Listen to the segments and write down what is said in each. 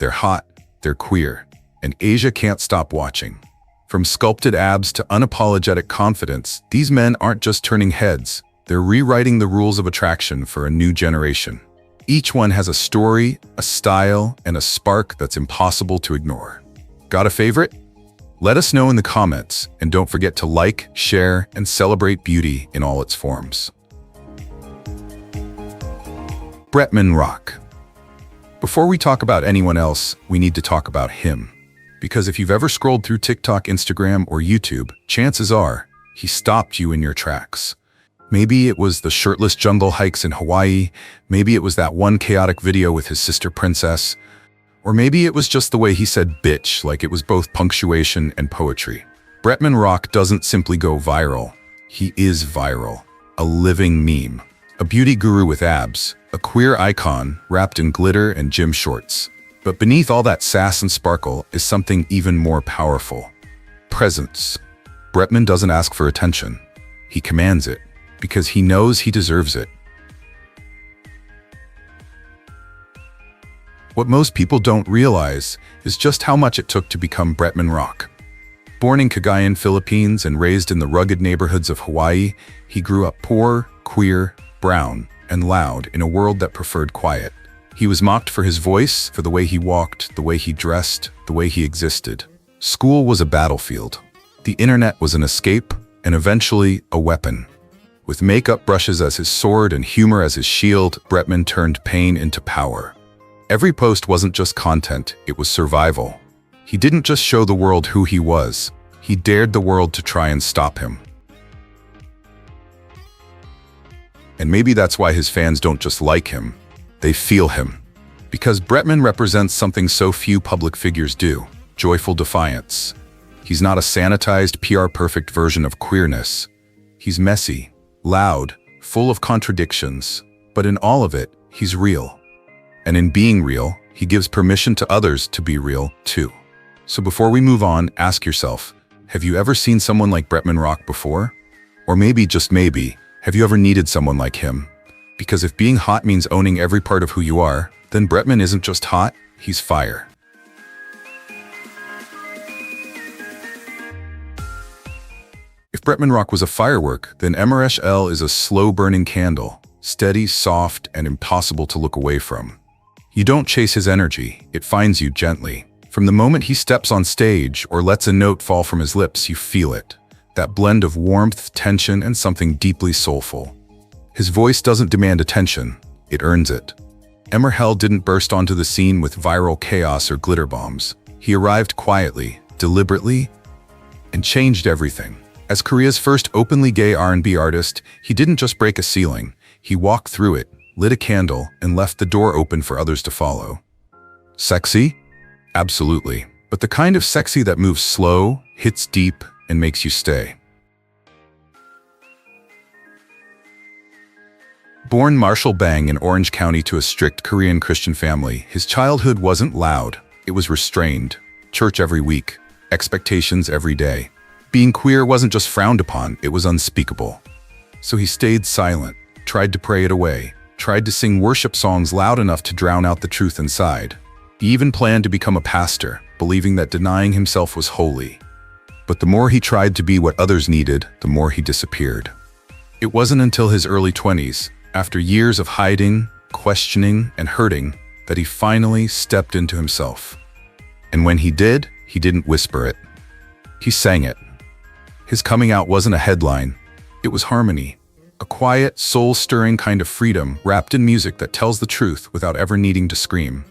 They're hot, they're queer, and Asia can't stop watching. From sculpted abs to unapologetic confidence, these men aren't just turning heads, they're rewriting the rules of attraction for a new generation. Each one has a story, a style, and a spark that's impossible to ignore. Got a favorite? Let us know in the comments, and don't forget to like, share, and celebrate beauty in all its forms. Bretman Rock. Before we talk about anyone else, we need to talk about him. Because if you've ever scrolled through TikTok, Instagram, or YouTube, chances are he stopped you in your tracks. Maybe it was the shirtless jungle hikes in Hawaii, maybe it was that one chaotic video with his sister princess, or maybe it was just the way he said bitch, like it was both punctuation and poetry. Bretman Rock doesn't simply go viral, he is viral, a living meme. A beauty guru with abs, a queer icon wrapped in glitter and gym shorts. But beneath all that sass and sparkle is something even more powerful. Presence. Bretman doesn't ask for attention. He commands it, because he knows he deserves it. What most people don't realize is just how much it took to become Bretman Rock. Born in Cagayan, Philippines, and raised in the rugged neighborhoods of Hawaii, he grew up poor, queer, brown, and loud in a world that preferred quiet. He was mocked for his voice, for the way he walked, the way he dressed, the way he existed. School was a battlefield. The internet was an escape, and eventually a weapon. With makeup brushes as his sword and humor as his shield, Bretman turned pain into power. Every post wasn't just content, it was survival. He didn't just show the world who he was, he dared the world to try and stop him. And maybe that's why his fans don't just like him, they feel him. Because Bretman represents something so few public figures do, joyful defiance. He's not a sanitized, PR-perfect version of queerness. He's messy, loud, full of contradictions, but in all of it, he's real. And in being real, he gives permission to others to be real, too. So before we move on, ask yourself, have you ever seen someone like Bretman Rock before? Or maybe, just maybe, have you ever needed someone like him? Because if being hot means owning every part of who you are, then Bretman isn't just hot, he's fire. If Bretman Rock was a firework, then MRSHLL is a slow-burning candle, steady, soft, and impossible to look away from. You don't chase his energy, it finds you gently. From the moment he steps on stage or lets a note fall from his lips, you feel it. That blend of warmth, tension, and something deeply soulful. His voice doesn't demand attention, it earns it. MRSHLL didn't burst onto the scene with viral chaos or glitter bombs. He arrived quietly, deliberately, and changed everything. As Korea's first openly gay R&B artist, he didn't just break a ceiling. He walked through it, lit a candle, and left the door open for others to follow. Sexy? Absolutely. But the kind of sexy that moves slow, hits deep, and makes you stay. Born Marshall Bang in Orange County to a strict Korean Christian family, his childhood wasn't loud, it was restrained. Church every week, expectations every day. Being queer wasn't just frowned upon, it was unspeakable. So he stayed silent, tried to pray it away, tried to sing worship songs loud enough to drown out the truth inside. He even planned to become a pastor, believing that denying himself was holy. But the more he tried to be what others needed, the more he disappeared. It wasn't until his early 20s, after years of hiding, questioning, and hurting, that he finally stepped into himself. And when he did, he didn't whisper it. He sang it. His coming out wasn't a headline, it was harmony. A quiet, soul-stirring kind of freedom wrapped in music that tells the truth without ever needing to scream.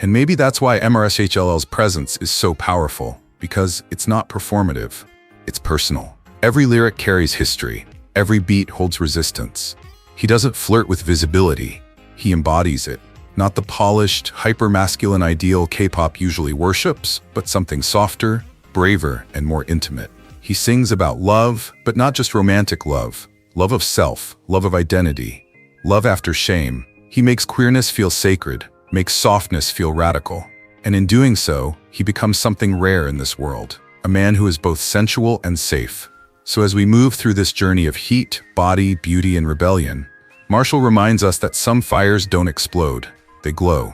And maybe that's why MRSHLL's presence is so powerful, because it's not performative. It's personal. Every lyric carries history. Every beat holds resistance. He doesn't flirt with visibility. He embodies it. Not the polished, hyper-masculine ideal K-pop usually worships, but something softer, braver, and more intimate. He sings about love, but not just romantic love. Love of self, love of identity, love after shame. He makes queerness feel sacred, makes softness feel radical. And in doing so, he becomes something rare in this world. A man who is both sensual and safe. So as we move through this journey of heat, body, beauty, and rebellion, MRSHLL reminds us that some fires don't explode, they glow.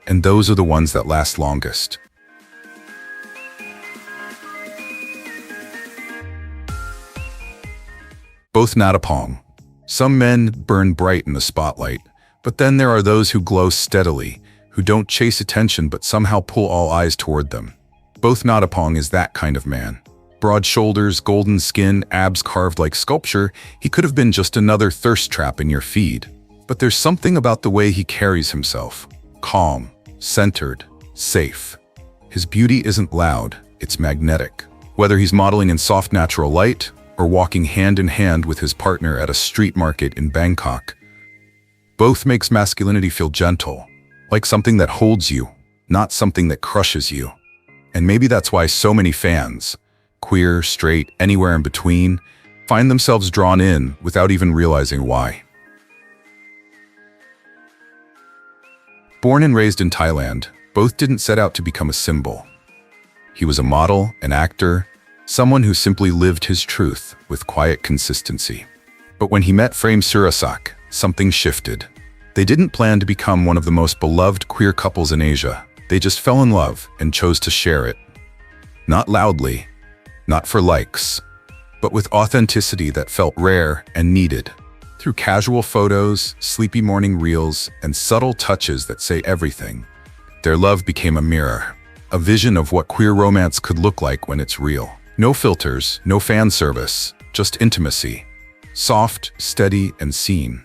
And those are the ones that last longest. Both Nattapong. Some men burn bright in the spotlight, but then there are those who glow steadily, who don't chase attention but somehow pull all eyes toward them. Both Nattapong is that kind of man. Broad shoulders, golden skin, abs carved like sculpture, he could have been just another thirst trap in your feed. But there's something about the way he carries himself. Calm, centered, safe. His beauty isn't loud, it's magnetic. Whether he's modeling in soft natural light or walking hand in hand with his partner at a street market in Bangkok, both makes masculinity feel gentle, like something that holds you, not something that crushes you. And maybe that's why so many fans, queer, straight, anywhere in between, find themselves drawn in without even realizing why. Born and raised in Thailand, both didn't set out to become a symbol. He was a model, an actor, someone who simply lived his truth with quiet consistency. But when he met Frame Surasak, something shifted. They didn't plan to become one of the most beloved queer couples in Asia. They just fell in love and chose to share it. Not loudly, not for likes, but with authenticity that felt rare and needed. Through casual photos, sleepy morning reels, and subtle touches that say everything, their love became a mirror, a vision of what queer romance could look like when it's real. No filters, no fan service, just intimacy. Soft, steady, and seen.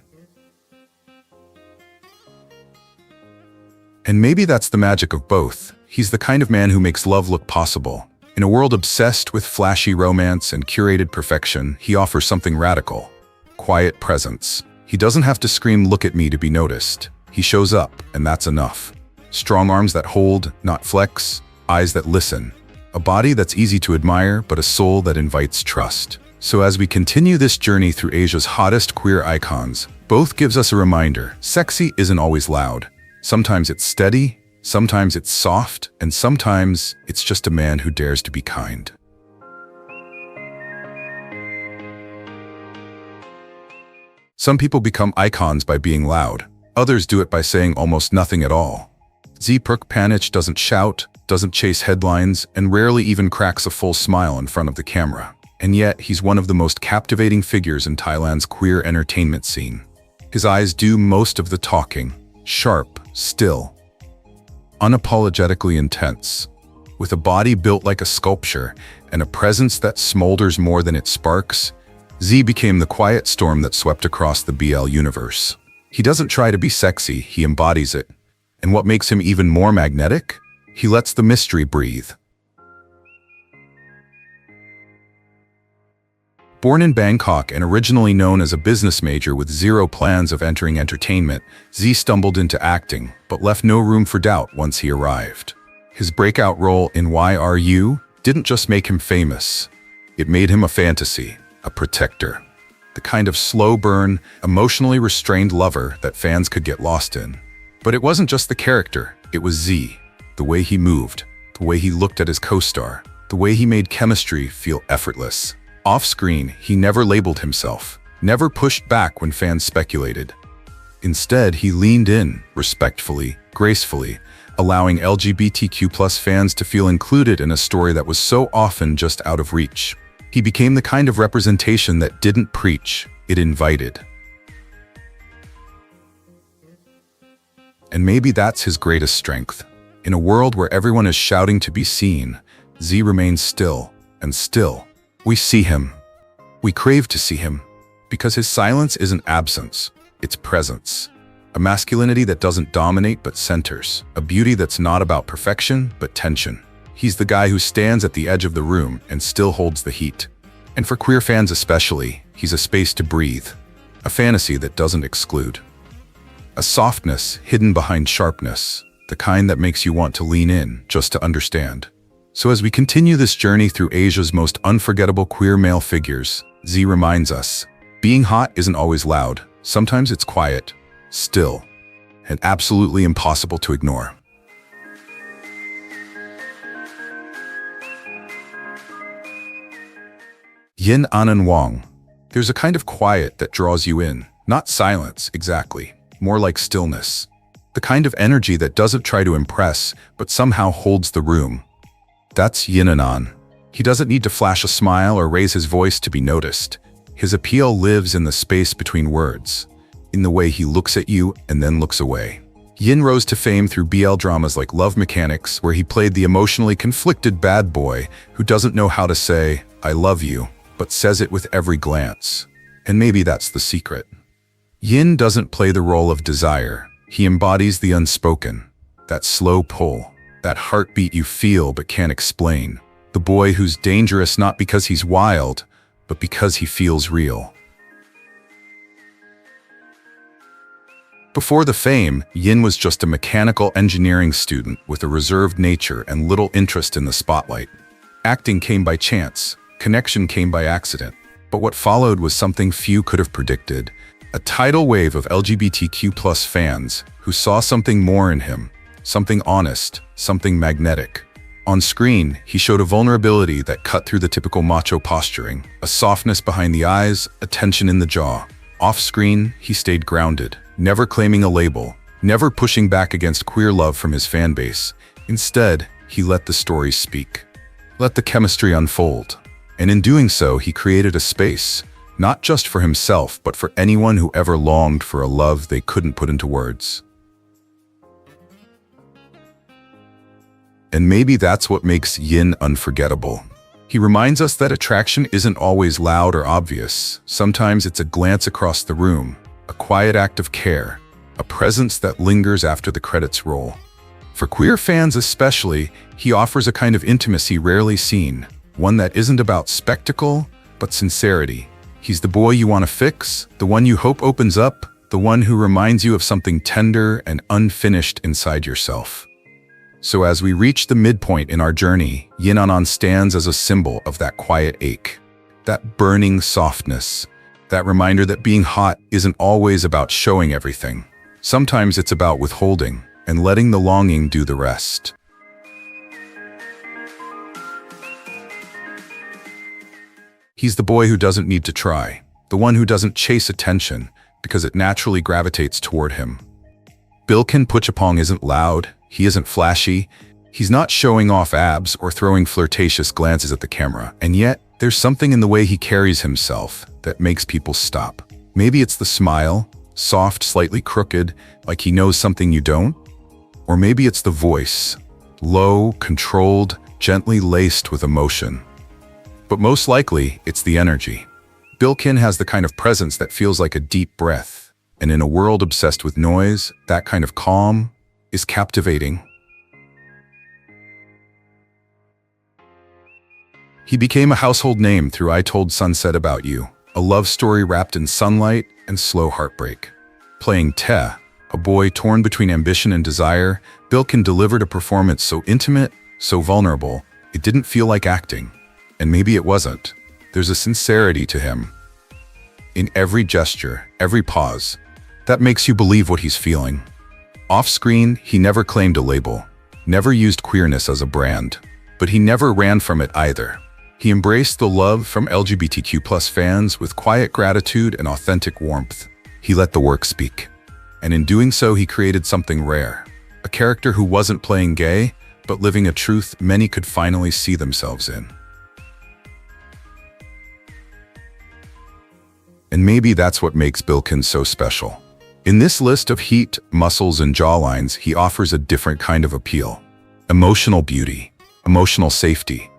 And maybe that's the magic of both. He's the kind of man who makes love look possible. In a world obsessed with flashy romance and curated perfection, he offers something radical. Quiet presence. He doesn't have to scream, "Look at me," to be noticed. He shows up, and that's enough. Strong arms that hold, not flex. Eyes that listen. A body that's easy to admire, but a soul that invites trust. So as we continue this journey through Asia's hottest queer icons, both gives us a reminder: sexy isn't always loud. Sometimes it's steady, sometimes it's soft, and sometimes it's just a man who dares to be kind. Some people become icons by being loud. Others do it by saying almost nothing at all. Zee Pruk Panich doesn't shout, doesn't chase headlines, and rarely even cracks a full smile in front of the camera. And yet, he's one of the most captivating figures in Thailand's queer entertainment scene. His eyes do most of the talking. Sharp, still, unapologetically intense, with a body built like a sculpture and a presence that smolders more than it sparks. Zee became the quiet storm that swept across the BL universe. He doesn't try to be sexy, he embodies it. And what makes him even more magnetic? He lets the mystery breathe. Born in Bangkok and originally known as a business major with zero plans of entering entertainment, Zee stumbled into acting, but left no room for doubt once he arrived. His breakout role in Why Are You didn't just make him famous. It made him a fantasy, a protector. The kind of slow burn, emotionally restrained lover that fans could get lost in. But it wasn't just the character, it was Zee. The way he moved, the way he looked at his co-star, the way he made chemistry feel effortless. Off-screen, he never labeled himself, never pushed back when fans speculated. Instead, he leaned in, respectfully, gracefully, allowing LGBTQ+ fans to feel included in a story that was so often just out of reach. He became the kind of representation that didn't preach, it invited. And maybe that's his greatest strength. In a world where everyone is shouting to be seen, Zee remains still, and still. We see him. We crave to see him. Because his silence isn't absence, it's presence. A masculinity that doesn't dominate but centers. A beauty that's not about perfection but tension. He's the guy who stands at the edge of the room and still holds the heat. And for queer fans especially, he's a space to breathe. A fantasy that doesn't exclude. A softness hidden behind sharpness. The kind that makes you want to lean in just to understand. So as we continue this journey through Asia's most unforgettable queer male figures, Zee reminds us, being hot isn't always loud. Sometimes it's quiet, still, and absolutely impossible to ignore. Yin Anan Wong. There's a kind of quiet that draws you in, Not silence, exactly. More like stillness. The kind of energy that doesn't try to impress, but somehow holds the room. That's Yin Anan. He doesn't need to flash a smile or raise his voice to be noticed. His appeal lives in the space between words, in the way he looks at you and then looks away. Yin rose to fame through BL dramas like Love Mechanics, where he played the emotionally conflicted bad boy who doesn't know how to say, "I love you," but says it with every glance. And maybe that's the secret. Yin doesn't play the role of desire. He embodies the unspoken, that slow pull, that heartbeat you feel but can't explain. The boy who's dangerous not because he's wild, but because he feels real. Before the fame, Yin was just a mechanical engineering student with a reserved nature and little interest in the spotlight. Acting came by chance, connection came by accident. But what followed was something few could have predicted. A tidal wave of LGBTQ+ fans who saw something more in him, something honest, something magnetic. On screen, he showed a vulnerability that cut through the typical macho posturing, a softness behind the eyes, a tension in the jaw. Off-screen, he stayed grounded, never claiming a label, never pushing back against queer love from his fanbase. Instead, he let the story speak, let the chemistry unfold. And in doing so, he created a space, not just for himself, but for anyone who ever longed for a love they couldn't put into words. And maybe that's what makes Yin unforgettable. He reminds us that attraction isn't always loud or obvious. Sometimes it's a glance across the room, a quiet act of care, a presence that lingers after the credits roll. For queer fans especially, he offers a kind of intimacy rarely seen, one that isn't about spectacle, but sincerity. He's the boy you want to fix, the one you hope opens up, the one who reminds you of something tender and unfinished inside yourself. So as we reach the midpoint in our journey, Yin Anan stands as a symbol of that quiet ache, that burning softness, that reminder that being hot isn't always about showing everything. Sometimes it's about withholding and letting the longing do the rest. He's the boy who doesn't need to try, the one who doesn't chase attention because it naturally gravitates toward him. Billkin Putthipong isn't loud, he isn't flashy, he's not showing off abs or throwing flirtatious glances at the camera, and yet there's something in the way he carries himself that makes people stop. Maybe it's the smile, soft, slightly crooked, like he knows something you don't. Or maybe it's the voice, low, controlled, gently laced with emotion. But most likely, it's the energy. Billkin has the kind of presence that feels like a deep breath, and in a world obsessed with noise, that kind of calm is captivating. He became a household name through I Told Sunset About You, a love story wrapped in sunlight and slow heartbreak. Playing Te, a boy torn between ambition and desire, Billkin delivered a performance so intimate, so vulnerable, it didn't feel like acting. And maybe it wasn't. There's a sincerity to him. In every gesture, every pause, that makes you believe what he's feeling. Off-screen, he never claimed a label, never used queerness as a brand, but he never ran from it either. He embraced the love from LGBTQ+ fans with quiet gratitude and authentic warmth. He let the work speak. And in doing so, he created something rare. A character who wasn't playing gay, but living a truth many could finally see themselves in. And maybe that's what makes Billkin so special. In this list of heat, muscles, and jawlines, he offers a different kind of appeal. Emotional beauty, emotional safety.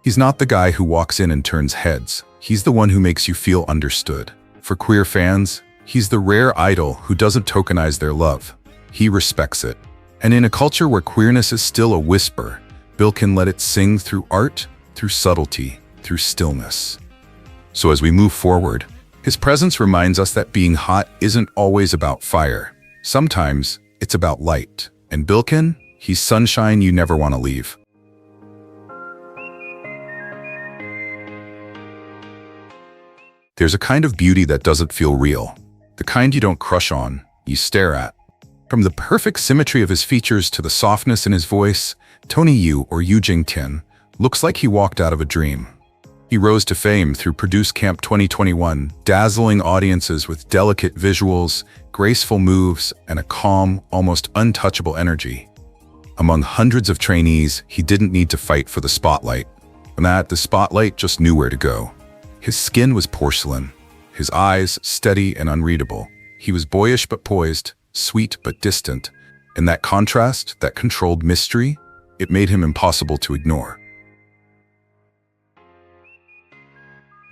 He's not the guy who walks in and turns heads. He's the one who makes you feel understood. For queer fans, he's the rare idol who doesn't tokenize their love. He respects it. And in a culture where queerness is still a whisper, Billkin let it sing through art, through subtlety, through stillness. So as we move forward, his presence reminds us that being hot isn't always about fire. Sometimes it's about light. And Billkin, he's sunshine you never want to leave. There's a kind of beauty that doesn't feel real. The kind you don't crush on, you stare at. From the perfect symmetry of his features to the softness in his voice, Tony Yu or Yu Jingtian looks like he walked out of a dream. He rose to fame through Produce Camp 2021, dazzling audiences with delicate visuals, graceful moves, and a calm, almost untouchable energy. Among hundreds of trainees, he didn't need to fight for the spotlight, and that the spotlight just knew where to go. His skin was porcelain, his eyes steady and unreadable. He was boyish but poised, sweet but distant, and that contrast, that controlled mystery, it made him impossible to ignore.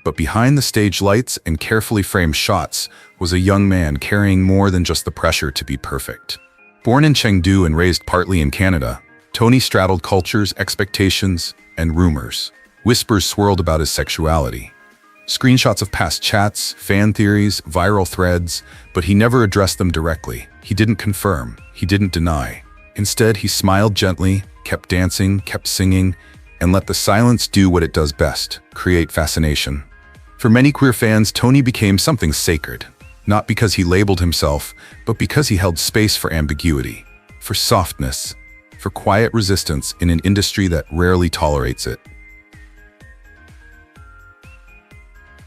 But behind the stage lights and carefully framed shots was a young man carrying more than just the pressure to be perfect. Born in Chengdu and raised partly in Canada, Tony straddled cultures, expectations, and rumors. Whispers swirled about his sexuality. Screenshots of past chats, fan theories, viral threads, but he never addressed them directly. He didn't confirm, he didn't deny. Instead, he smiled gently, kept dancing, kept singing, and let the silence do what it does best, create fascination. For many queer fans, Tony became something sacred, not because he labeled himself, but because he held space for ambiguity, for softness, for quiet resistance in an industry that rarely tolerates it.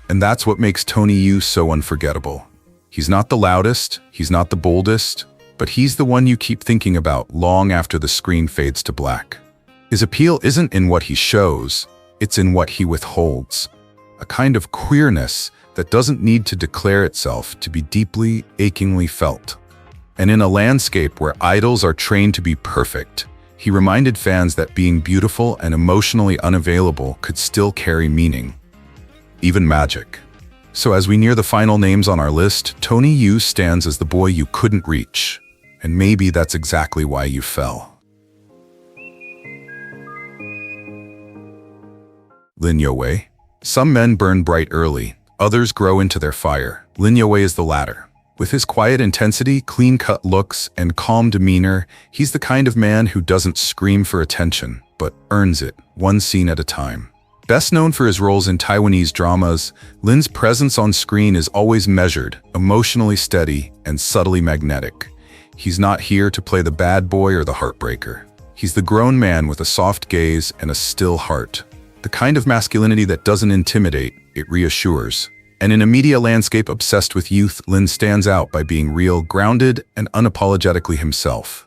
And that's what makes Tony Yu so unforgettable. He's not the loudest, he's not the boldest, but he's the one you keep thinking about long after the screen fades to black. His appeal isn't in what he shows, it's in what he withholds. A kind of queerness that doesn't need to declare itself to be deeply, achingly felt. And in a landscape where idols are trained to be perfect, he reminded fans that being beautiful and emotionally unavailable could still carry meaning, even magic. So as we near the final names on our list, Tony Yu stands as the boy you couldn't reach. And maybe that's exactly why you fell. Lin Yo Wei. Some men burn bright early, others grow into their fire. Lin Yo Wei is the latter. With his quiet intensity, clean-cut looks, and calm demeanor, he's the kind of man who doesn't scream for attention, but earns it, one scene at a time. Best known for his roles in Taiwanese dramas, Lin's presence on screen is always measured, emotionally steady, and subtly magnetic. He's not here to play the bad boy or the heartbreaker. He's the grown man with a soft gaze and a still heart. The kind of masculinity that doesn't intimidate, it reassures. And in a media landscape obsessed with youth, Lin stands out by being real, grounded, and unapologetically himself.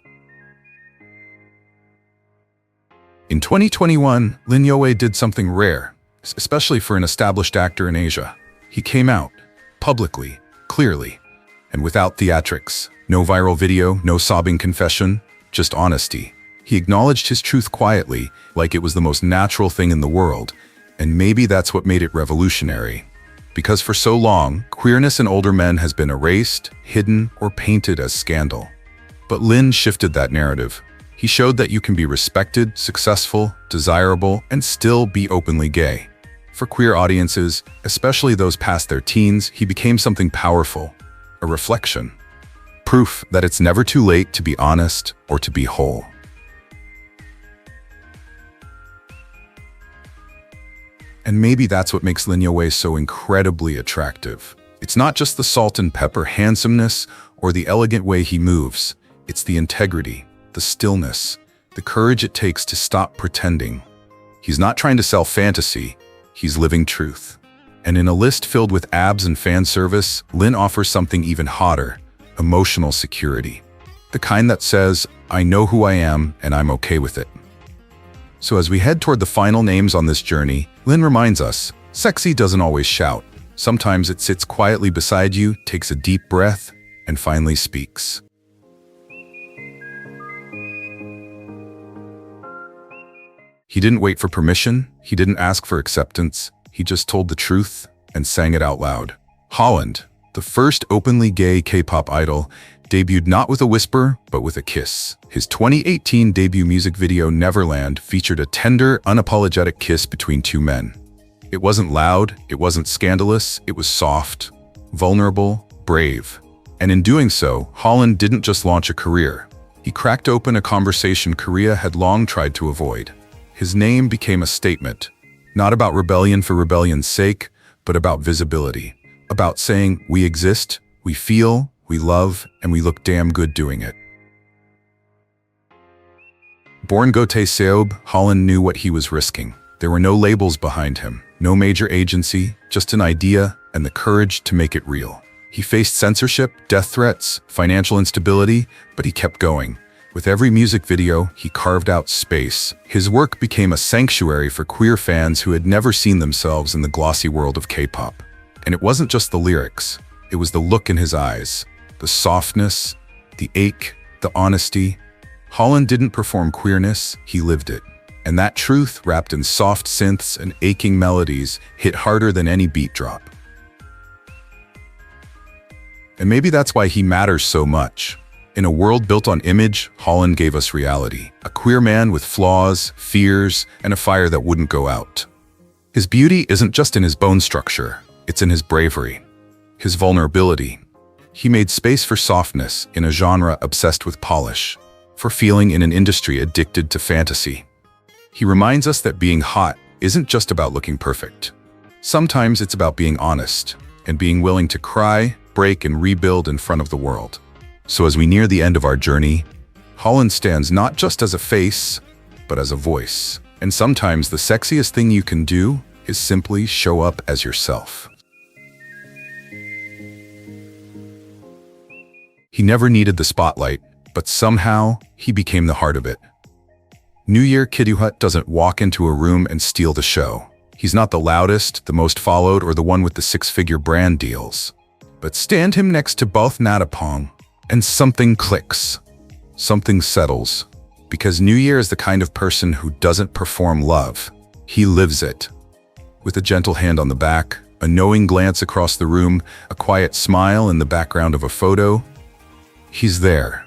In 2021, Lin Yo Wei did something rare, especially for an established actor in Asia. He came out, publicly, clearly, and without theatrics. No viral video, no sobbing confession, just honesty. He acknowledged his truth quietly, like it was the most natural thing in the world, and maybe that's what made it revolutionary. Because for so long, queerness in older men has been erased, hidden, or painted as scandal. But Lin shifted that narrative. He showed that you can be respected, successful, desirable, and still be openly gay. For queer audiences, especially those past their teens, he became something powerful, a reflection. Proof that it's never too late to be honest or to be whole. And maybe that's what makes Lin Yo Wei so incredibly attractive. It's not just the salt and pepper handsomeness or the elegant way he moves. It's the integrity, the stillness, the courage it takes to stop pretending. He's not trying to sell fantasy, he's living truth. And in a list filled with abs and fan service, Lin offers something even hotter, emotional security. The kind that says, I know who I am and I'm okay with it. So as we head toward the final names on this journey, Lin reminds us, sexy doesn't always shout. Sometimes it sits quietly beside you, takes a deep breath, and finally speaks. He didn't wait for permission, he didn't ask for acceptance, he just told the truth and sang it out loud. Holland, the first openly gay K-pop idol, debuted not with a whisper, but with a kiss. His 2018 debut music video, Neverland, featured a tender, unapologetic kiss between two men. It wasn't loud, it wasn't scandalous, it was soft, vulnerable, brave. And in doing so, Holland didn't just launch a career. He cracked open a conversation Korea had long tried to avoid. His name became a statement, not about rebellion for rebellion's sake, but about visibility. About saying, we exist, we feel, we love, and we look damn good doing it. Born Gotae Seob, Holland knew what he was risking. There were no labels behind him, No major agency, just an idea and the courage to make it real. He faced censorship, death threats, financial instability, but he kept going. With every music video, he carved out space. His work became a sanctuary for queer fans who had never seen themselves in the glossy world of K-pop. And it wasn't just the lyrics, it was the look in his eyes, the softness, the ache, the honesty. Holland didn't perform queerness, he lived it. And that truth, wrapped in soft synths and aching melodies, hit harder than any beat drop. And maybe that's why he matters so much. In a world built on image, Holland gave us reality. A queer man with flaws, fears, and a fire that wouldn't go out. His beauty isn't just in his bone structure, it's in his bravery, his vulnerability. He made space for softness in a genre obsessed with polish, for feeling in an industry addicted to fantasy. He reminds us that being hot isn't just about looking perfect. Sometimes it's about being honest and being willing to cry, break, and rebuild in front of the world. So as we near the end of our journey, Holland stands not just as a face, but as a voice. And sometimes the sexiest thing you can do is simply show up as yourself. He never needed the spotlight, but somehow he became the heart of it. Newyear Kitiwhut doesn't walk into a room and steal the show. He's not the loudest, the most followed, or the one with the six-figure brand deals. But stand him next to both Nattapong, and something clicks. Something settles. Because Newyear is the kind of person who doesn't perform love. He lives it. With a gentle hand on the back, a knowing glance across the room, a quiet smile in the background of a photo, he's there.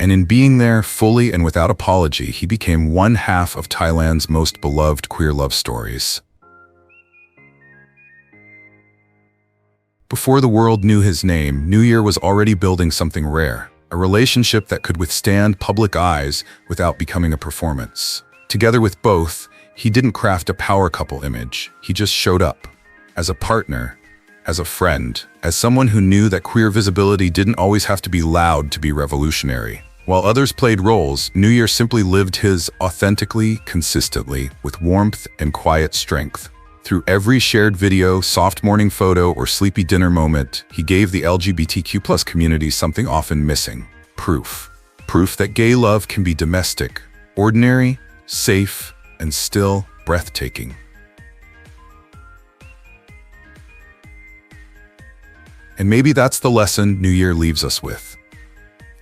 And in being there fully and without apology, he became one half of Thailand's most beloved queer love stories. Before the world knew his name, Newyear was already building something rare, a relationship that could withstand public eyes without becoming a performance. Together with both, he didn't craft a power couple image, he just showed up. As a partner, as a friend, as someone who knew that queer visibility didn't always have to be loud to be revolutionary. While others played roles, Newyear simply lived his authentically, consistently, with warmth and quiet strength. Through every shared video, soft morning photo, or sleepy dinner moment, he gave the LGBTQ+ community something often missing: proof. Proof that gay love can be domestic, ordinary, safe, and still breathtaking. And maybe that's the lesson Newyear leaves us with.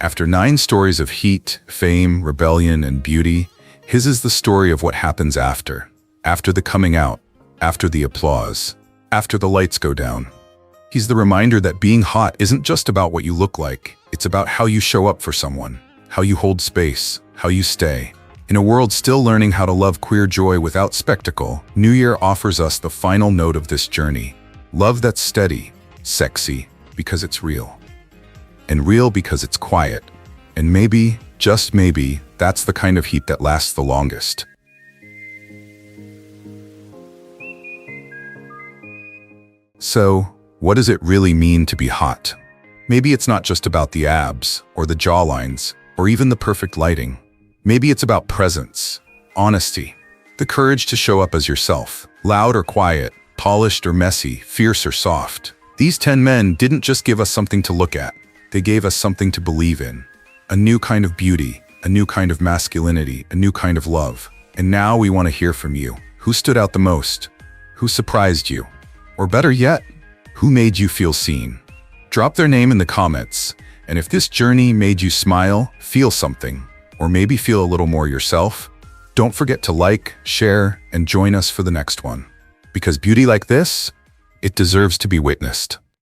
After 9 stories of heat, fame, rebellion, and beauty, his is the story of what happens after. After the coming out, after the applause, after the lights go down. He's the reminder that being hot isn't just about what you look like, it's about how you show up for someone, how you hold space, how you stay. In a world still learning how to love queer joy without spectacle, Newyear offers us the final note of this journey. Love that's steady, sexy, because it's real. And real because it's quiet. And maybe, just maybe, that's the kind of heat that lasts the longest. So, what does it really mean to be hot? Maybe it's not just about the abs, or the jawlines, or even the perfect lighting. Maybe it's about presence, honesty, the courage to show up as yourself, loud or quiet, polished or messy, fierce or soft. These 10 men didn't just give us something to look at. They gave us something to believe in. A new kind of beauty, a new kind of masculinity, a new kind of love. And now we want to hear from you. Who stood out the most? Who surprised you? Or better yet, who made you feel seen? Drop their name in the comments. And if this journey made you smile, feel something, or maybe feel a little more yourself, don't forget to like, share, and join us for the next one. Because beauty like this, it deserves to be witnessed.